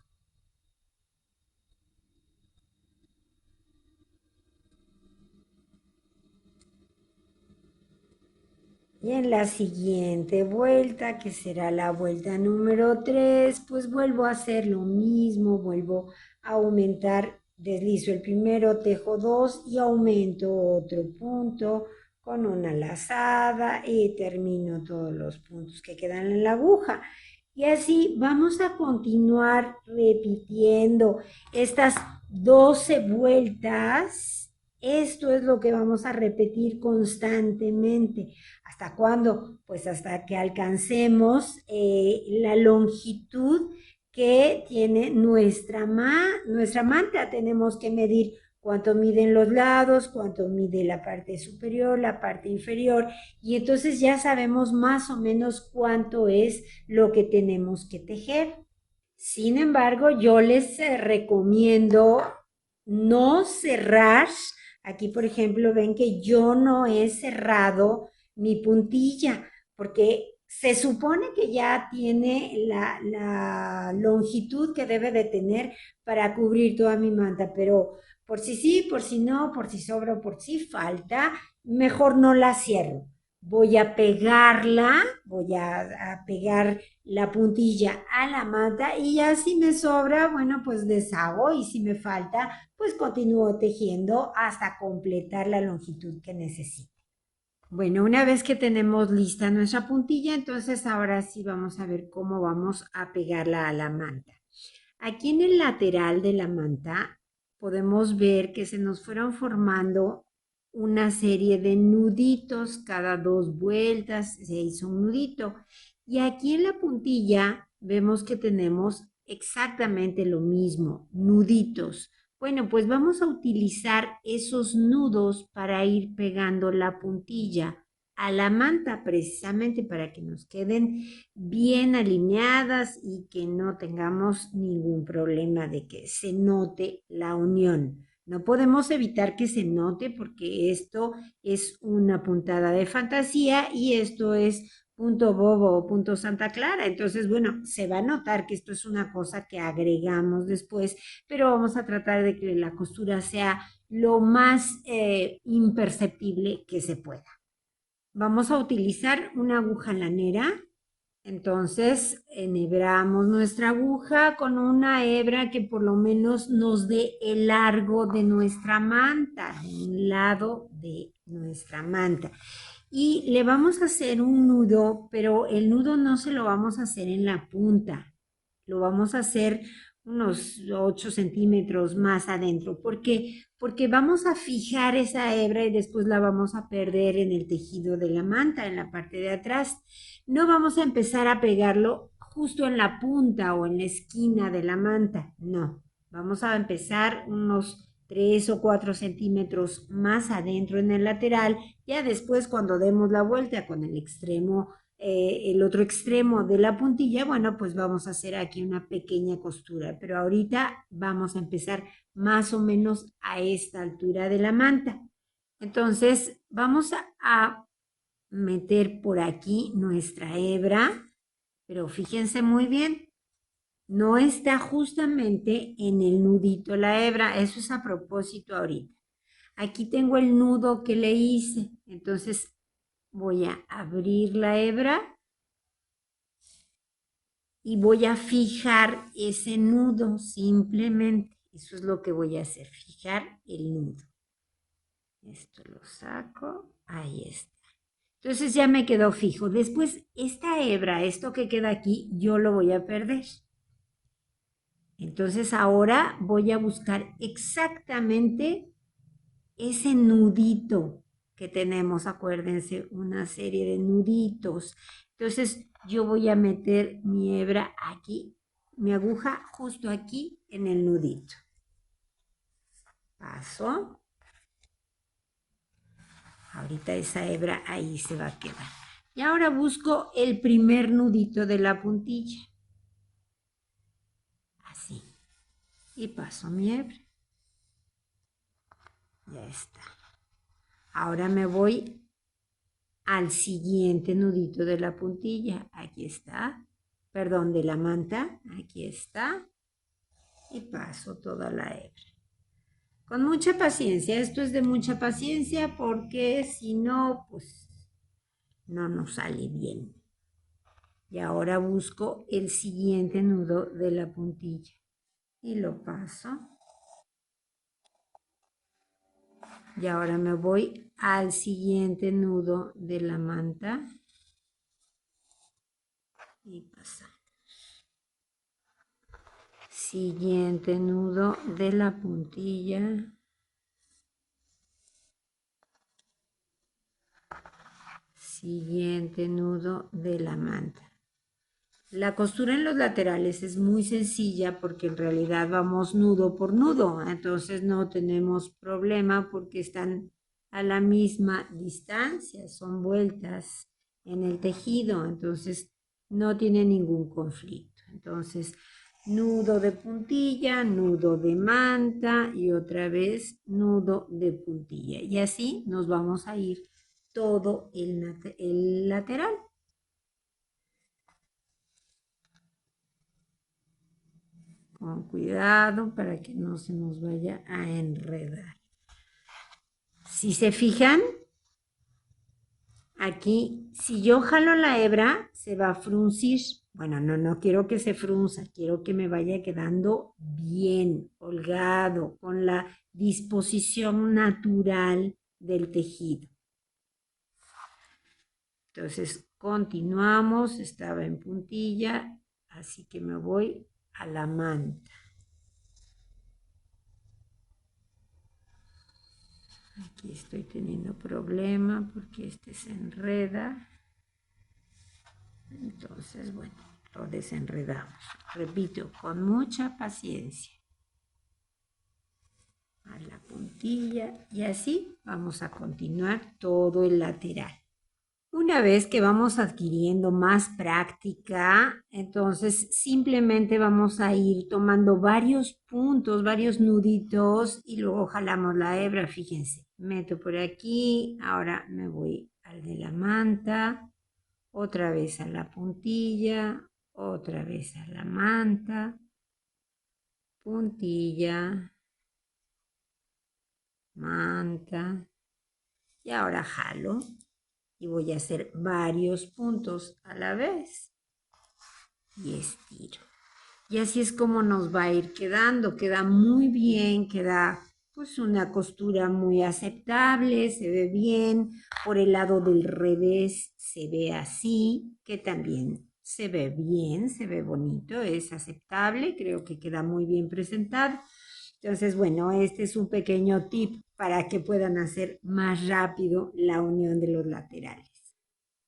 Y en la siguiente vuelta, que será la vuelta número 3, pues vuelvo a hacer lo mismo, vuelvo a aumentar, deslizo el primero, tejo 2 y aumento otro punto con una lazada y termino todos los puntos que quedan en la aguja. Y así vamos a continuar repitiendo estas 12 vueltas. Esto es lo que vamos a repetir constantemente. ¿Hasta cuándo? Pues hasta que alcancemos la longitud que tiene nuestra manta. Tenemos que medir cuánto miden los lados, cuánto mide la parte superior, la parte inferior, y entonces ya sabemos más o menos cuánto es lo que tenemos que tejer. Sin embargo, yo les recomiendo no cerrar. Aquí, por ejemplo, ven que yo no he cerrado mi puntilla porque se supone que ya tiene la longitud que debe de tener para cubrir toda mi manta, pero por si sí, por si no, por si sobra o por si falta, mejor no la cierro. Voy a pegarla, voy a pegar la puntilla a la manta y ya si me sobra, bueno, pues deshago y si me falta, pues continúo tejiendo hasta completar la longitud que necesito. Bueno, una vez que tenemos lista nuestra puntilla, entonces ahora sí vamos a ver cómo vamos a pegarla a la manta. Aquí en el lateral de la manta podemos ver que se nos fueron formando una serie de nuditos, cada 2 vueltas se hizo un nudito. Y aquí en la puntilla vemos que tenemos exactamente lo mismo, nuditos. Bueno, pues vamos a utilizar esos nudos para ir pegando la puntilla a la manta precisamente para que nos queden bien alineadas y que no tengamos ningún problema de que se note la unión. No podemos evitar que se note porque esto es una puntada de fantasía y esto es punto bobo o punto Santa Clara. Entonces, bueno, se va a notar que esto es una cosa que agregamos después, pero vamos a tratar de que la costura sea lo más imperceptible que se pueda. Vamos a utilizar una aguja lanera. Entonces, enhebramos nuestra aguja con una hebra que por lo menos nos dé el largo de nuestra manta, un lado de nuestra manta. Y le vamos a hacer un nudo, pero el nudo no se lo vamos a hacer en la punta, lo vamos a hacer unos 8 centímetros más adentro. ¿Por qué? Porque vamos a fijar esa hebra y después la vamos a perder en el tejido de la manta, en la parte de atrás. No vamos a empezar a pegarlo justo en la punta o en la esquina de la manta, no. Vamos a empezar unos 3 o 4 centímetros más adentro en el lateral. Ya después cuando demos la vuelta con el extremo, el otro extremo de la puntilla, bueno, pues vamos a hacer aquí una pequeña costura, pero ahorita vamos a empezar más o menos a esta altura de la manta. Entonces vamos a meter por aquí nuestra hebra, pero fíjense muy bien, no está justamente en el nudito la hebra, eso es a propósito ahorita. Aquí tengo el nudo que le hice, entonces voy a abrir la hebra y voy a fijar ese nudo simplemente. Eso es lo que voy a hacer, fijar el nudo. Esto lo saco, ahí está. Entonces ya me quedó fijo. Después esta hebra, esto que queda aquí, yo lo voy a perder. Entonces ahora voy a buscar exactamente ese nudito que tenemos, acuérdense, una serie de nuditos. Entonces yo voy a meter mi hebra aquí, mi aguja justo aquí en el nudito. Paso. Ahorita esa hebra ahí se va a quedar. Y ahora busco el primer nudito de la puntilla. Así. Y paso mi hebra. Ya está. Ahora me voy al siguiente nudito de la puntilla. Aquí está. Perdón, de la manta. Aquí está. Y paso toda la hebra. Con mucha paciencia. Esto es de mucha paciencia porque si no, pues no nos sale bien. Y ahora busco el siguiente nudo de la puntilla. Y lo paso. Y ahora me voy al siguiente nudo de la manta. Y pasamos. Siguiente nudo de la puntilla. Siguiente nudo de la manta. La costura en los laterales es muy sencilla porque en realidad vamos nudo por nudo, entonces no tenemos problema porque están a la misma distancia, son vueltas en el tejido, entonces no tiene ningún conflicto. Entonces, nudo de puntilla, nudo de manta y otra vez nudo de puntilla. Y así nos vamos a ir todo el lateral. Con cuidado para que no se nos vaya a enredar. Si se fijan, aquí, si yo jalo la hebra, se va a fruncir. Bueno, no quiero que se frunza, quiero que me vaya quedando bien, holgado, con la disposición natural del tejido. Entonces, continuamos, estaba en puntilla, así que me voy a la manta. Aquí estoy teniendo problema porque este se enreda. Entonces, bueno, lo desenredamos. Repito, con mucha paciencia. A la puntilla y así vamos a continuar todo el lateral. Una vez que vamos adquiriendo más práctica, entonces simplemente vamos a ir tomando varios puntos, varios nuditos y luego jalamos la hebra, fíjense. Meto por aquí, ahora me voy al de la manta, otra vez a la puntilla, otra vez a la manta, puntilla, manta, y ahora jalo y voy a hacer varios puntos a la vez y estiro. Y así es como nos va a ir quedando. Queda muy bien, queda pues una costura muy aceptable, se ve bien. Por el lado del revés se ve así, que también se ve bien, se ve bonito, es aceptable, creo que queda muy bien presentado. Entonces, bueno, este es un pequeño tip para que puedan hacer más rápido la unión de los laterales.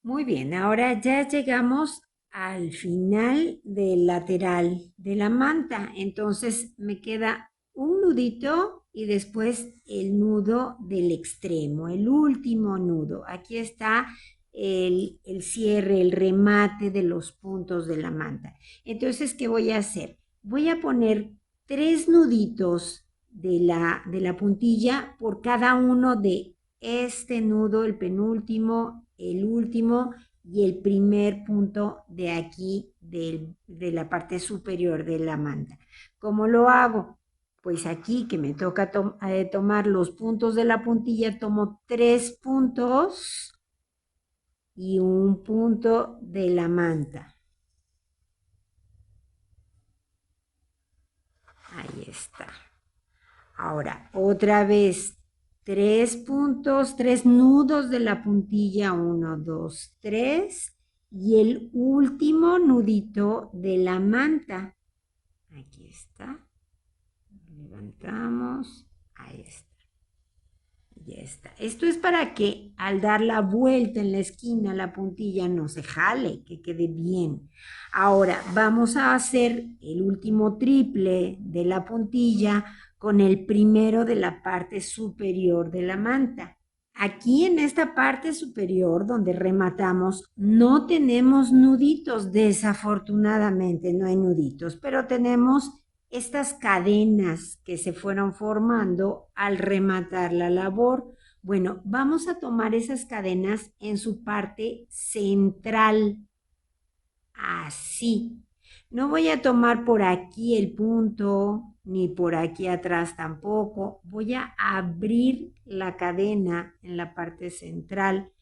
Muy bien, ahora ya llegamos al final del lateral de la manta. Entonces me queda un nudito y después el nudo del extremo, el último nudo. Aquí está el cierre, el remate de los puntos de la manta. Entonces, ¿qué voy a hacer? Voy a poner 3 nuditos de la puntilla por cada uno de este nudo, el penúltimo, el último y el primer punto de aquí de la parte superior de la manta. ¿Cómo lo hago? Pues aquí que me toca tomar los puntos de la puntilla, tomo 3 puntos y un punto de la manta. Ahí está. Ahora, otra vez, 3 puntos, 3 nudos de la puntilla, 1, 2, 3, y el último nudito de la manta. Aquí está. Levantamos. Ahí está. Ya está. Esto es para que al dar la vuelta en la esquina la puntilla no se jale, que quede bien. Ahora vamos a hacer el último triple de la puntilla con el primero de la parte superior de la manta. Aquí en esta parte superior donde rematamos no tenemos nuditos, desafortunadamente no hay nuditos, pero tenemos estas cadenas que se fueron formando al rematar la labor. Bueno, vamos a tomar esas cadenas en su parte central, así. No voy a tomar por aquí el punto, ni por aquí atrás tampoco. Voy a abrir la cadena en la parte central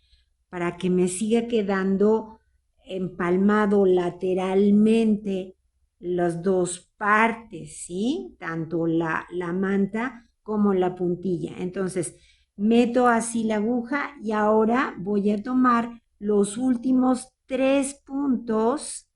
para que me siga quedando empalmado lateralmente las dos partes, ¿sí? Tanto la manta como la puntilla. Entonces, meto así la aguja y ahora voy a tomar los últimos 3 puntos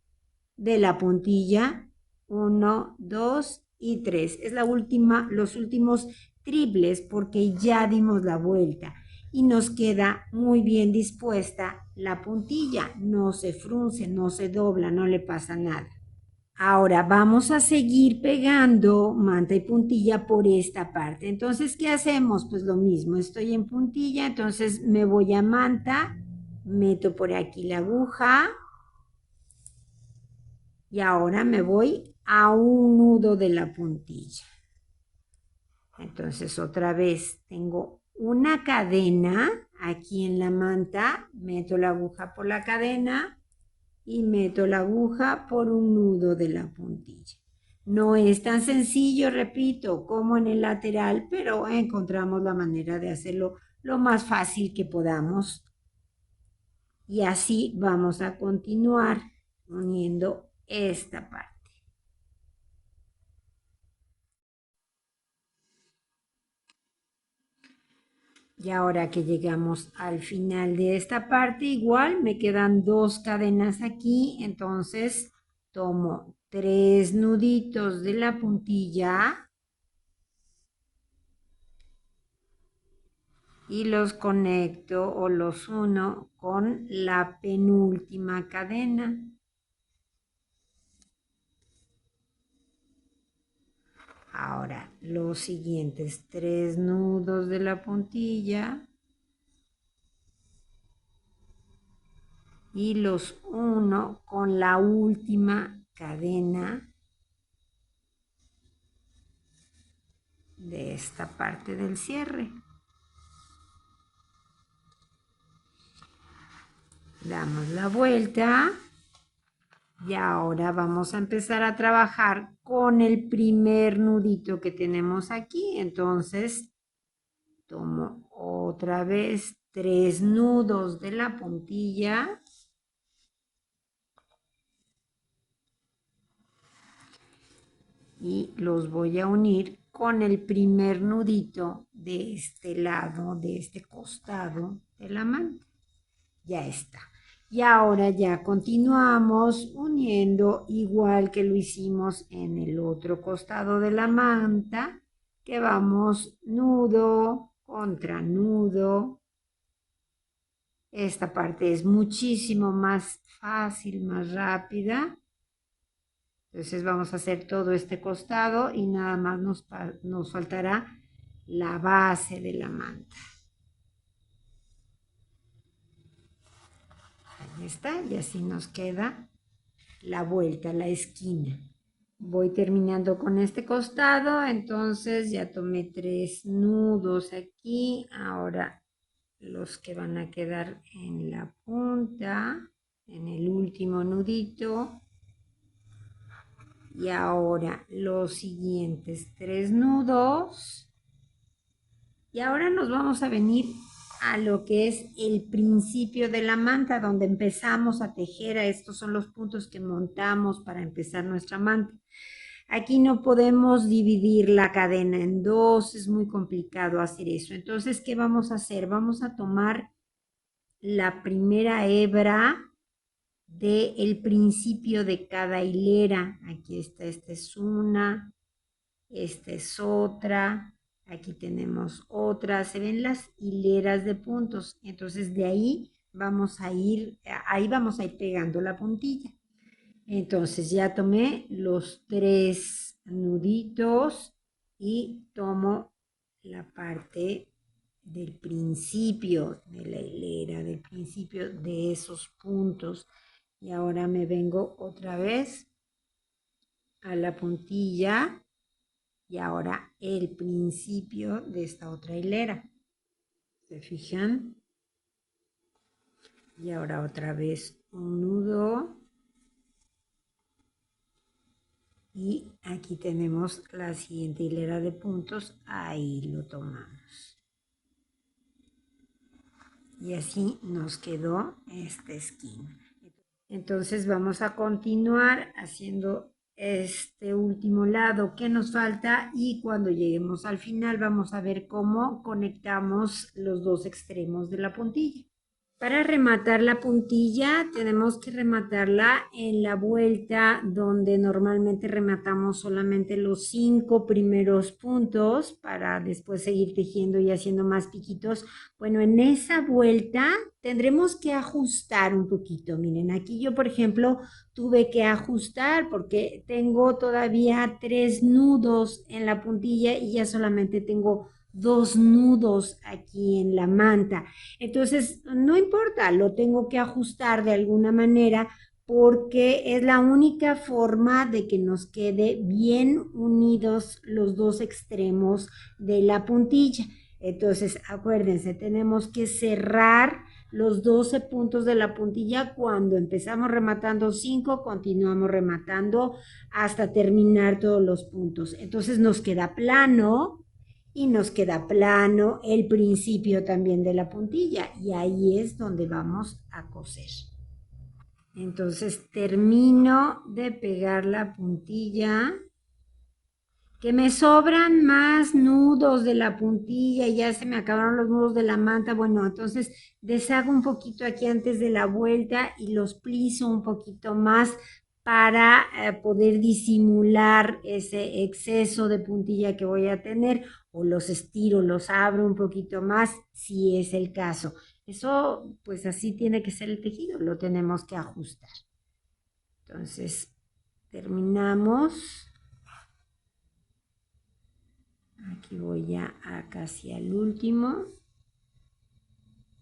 de la puntilla. 1, 2 y 3. Es la última, los últimos triples porque ya dimos la vuelta y nos queda muy bien dispuesta la puntilla. No se frunce, no se dobla, no le pasa nada. Ahora vamos a seguir pegando manta y puntilla por esta parte. Entonces, ¿qué hacemos? Pues lo mismo, estoy en puntilla, entonces me voy a manta, meto por aquí la aguja y ahora me voy a un nudo de la puntilla. Entonces otra vez tengo una cadena aquí en la manta, meto la aguja por la cadena y meto la aguja por un nudo de la puntilla. No es tan sencillo, repito, como en el lateral, pero encontramos la manera de hacerlo lo más fácil que podamos. Y así vamos a continuar uniendo esta parte. Y ahora que llegamos al final de esta parte, igual me quedan 2 cadenas aquí, entonces tomo 3 nuditos de la puntilla y los conecto o los uno con la penúltima cadena. Ahora los siguientes 3 nudos de la puntilla y los uno con la última cadena de esta parte del cierre. Damos la vuelta y ahora vamos a empezar a trabajar con el primer nudito que tenemos aquí. Entonces tomo otra vez 3 nudos de la puntilla y los voy a unir con el primer nudito de este lado, de este costado de la manta. Ya está. Y ahora ya continuamos uniendo igual que lo hicimos en el otro costado de la manta, que vamos nudo contra nudo. Esta parte es muchísimo más fácil, más rápida. Entonces vamos a hacer todo este costado y nada más nos faltará la base de la manta. Ahí está, y así nos queda la vuelta, la esquina. Voy terminando con este costado, entonces ya tomé 3 nudos aquí. Ahora los que van a quedar en la punta, en el último nudito. Y ahora los siguientes 3 nudos. Y ahora nos vamos a venir a lo que es el principio de la manta, donde empezamos a tejer. Estos son los puntos que montamos para empezar nuestra manta. Aquí no podemos dividir la cadena en dos, es muy complicado hacer eso. Entonces, ¿qué vamos a hacer? Vamos a tomar la primera hebra del principio de cada hilera. Aquí está, esta es una, esta es otra, aquí tenemos otra. Se ven las hileras de puntos. Entonces, de ahí vamos a ir pegando la puntilla. Entonces ya tomé los 3 nuditos y tomo la parte del principio de la hilera, del principio de esos puntos. Y ahora me vengo otra vez a la puntilla y ahora el principio de esta otra hilera. ¿Se fijan? Y ahora otra vez un nudo. Y aquí tenemos la siguiente hilera de puntos, ahí lo tomamos. Y así nos quedó esta esquina. Entonces vamos a continuar haciendo este último lado que nos falta y cuando lleguemos al final vamos a ver cómo conectamos los dos extremos de la puntilla. Para rematar la puntilla tenemos que rematarla en la vuelta donde normalmente rematamos solamente los 5 primeros puntos para después seguir tejiendo y haciendo más piquitos. Bueno, en esa vuelta tendremos que ajustar un poquito. Miren, aquí yo por ejemplo tuve que ajustar porque tengo todavía 3 nudos en la puntilla y ya solamente tengo 2 nudos aquí en la manta. Entonces, no importa, lo tengo que ajustar de alguna manera porque es la única forma de que nos quede bien unidos los dos extremos de la puntilla. Entonces, acuérdense, tenemos que cerrar los 12 puntos de la puntilla. Cuando empezamos rematando 5, continuamos rematando hasta terminar todos los puntos. Entonces nos queda plano y nos queda plano el principio también de la puntilla y ahí es donde vamos a coser. Entonces termino de pegar la puntilla, que me sobran más nudos de la puntilla y ya se me acabaron los nudos de la manta. Bueno, entonces deshago un poquito aquí antes de la vuelta y los pliso un poquito más para poder disimular ese exceso de puntilla que voy a tener, o los estiro, los abro un poquito más si es el caso. Eso pues así tiene que ser el tejido, lo tenemos que ajustar. Entonces terminamos. Aquí voy ya a casi al último,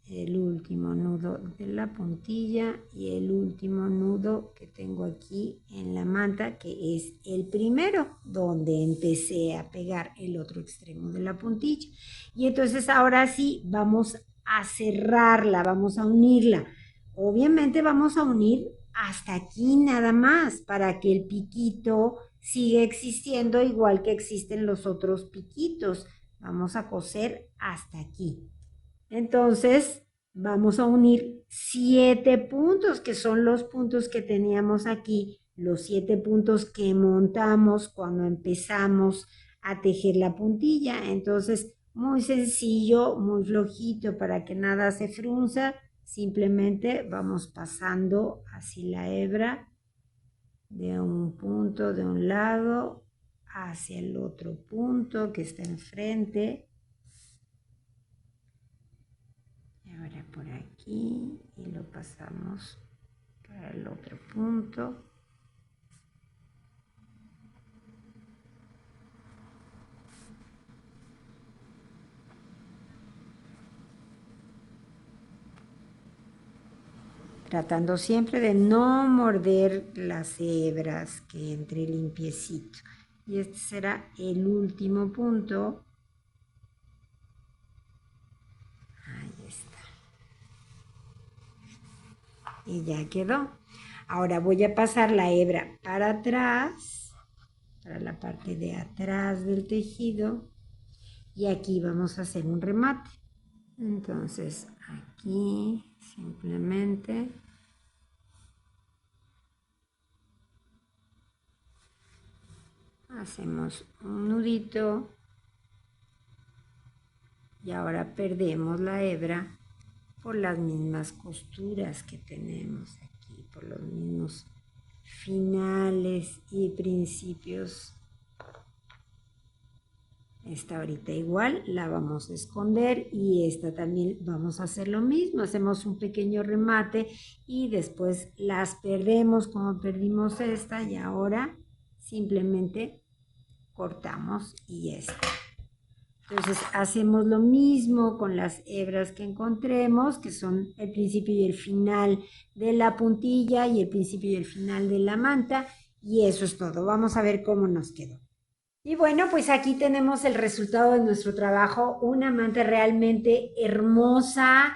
el último nudo de la puntilla y el último nudo que tengo aquí en la manta, que es el primero donde empecé a pegar el otro extremo de la puntilla. Y entonces ahora sí vamos a cerrarla, vamos a unirla. obviamente vamos a unir hasta aquí nada más para que el piquito siga existiendo igual que existen los otros piquitos. Vamos a coser hasta aquí. Entonces, vamos a unir 7 puntos, que son los puntos que teníamos aquí, los 7 puntos que montamos cuando empezamos a tejer la puntilla. Entonces, muy sencillo, muy flojito para que nada se frunza. Simplemente vamos pasando así la hebra de un punto de un lado hacia el otro punto que está enfrente. Y ahora por aquí y lo pasamos para el otro punto. Tratando siempre de no morder las hebras, que entre limpiecito. Y este será el último punto. Ahí está. Y ya quedó. Ahora voy a pasar la hebra para atrás, para la parte de atrás del tejido. Y aquí vamos a hacer un remate. Entonces aquí simplemente hacemos un nudito y ahora perdemos la hebra por las mismas costuras que tenemos aquí, por los mismos finales y principios. Esta ahorita igual la vamos a esconder y esta también vamos a hacer lo mismo. Hacemos un pequeño remate y después las perdemos como perdimos esta y ahora simplemente cortamos y ya está. Entonces hacemos lo mismo con las hebras que encontremos, que son el principio y el final de la puntilla y el principio y el final de la manta. Y eso es todo. Vamos a ver cómo nos quedó. Y bueno, pues aquí tenemos el resultado de nuestro trabajo, una manta realmente hermosa,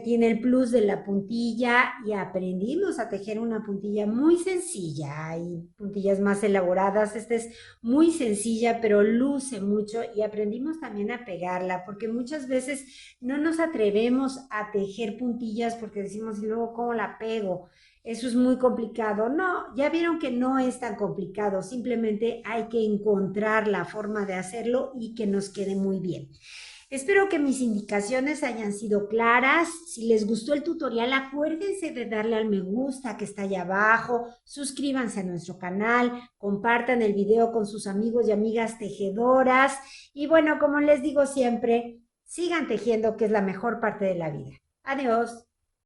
tiene el plus de la puntilla y aprendimos a tejer una puntilla muy sencilla. Hay puntillas más elaboradas, esta es muy sencilla pero luce mucho y aprendimos también a pegarla porque muchas veces no nos atrevemos a tejer puntillas porque decimos y luego cómo la pego. Eso es muy complicado. No, ya vieron que no es tan complicado, simplemente hay que encontrar la forma de hacerlo y que nos quede muy bien. Espero que mis indicaciones hayan sido claras. Si les gustó el tutorial, acuérdense de darle al me gusta que está allá abajo, suscríbanse a nuestro canal, compartan el video con sus amigos y amigas tejedoras y bueno, como les digo siempre, sigan tejiendo que es la mejor parte de la vida. Adiós.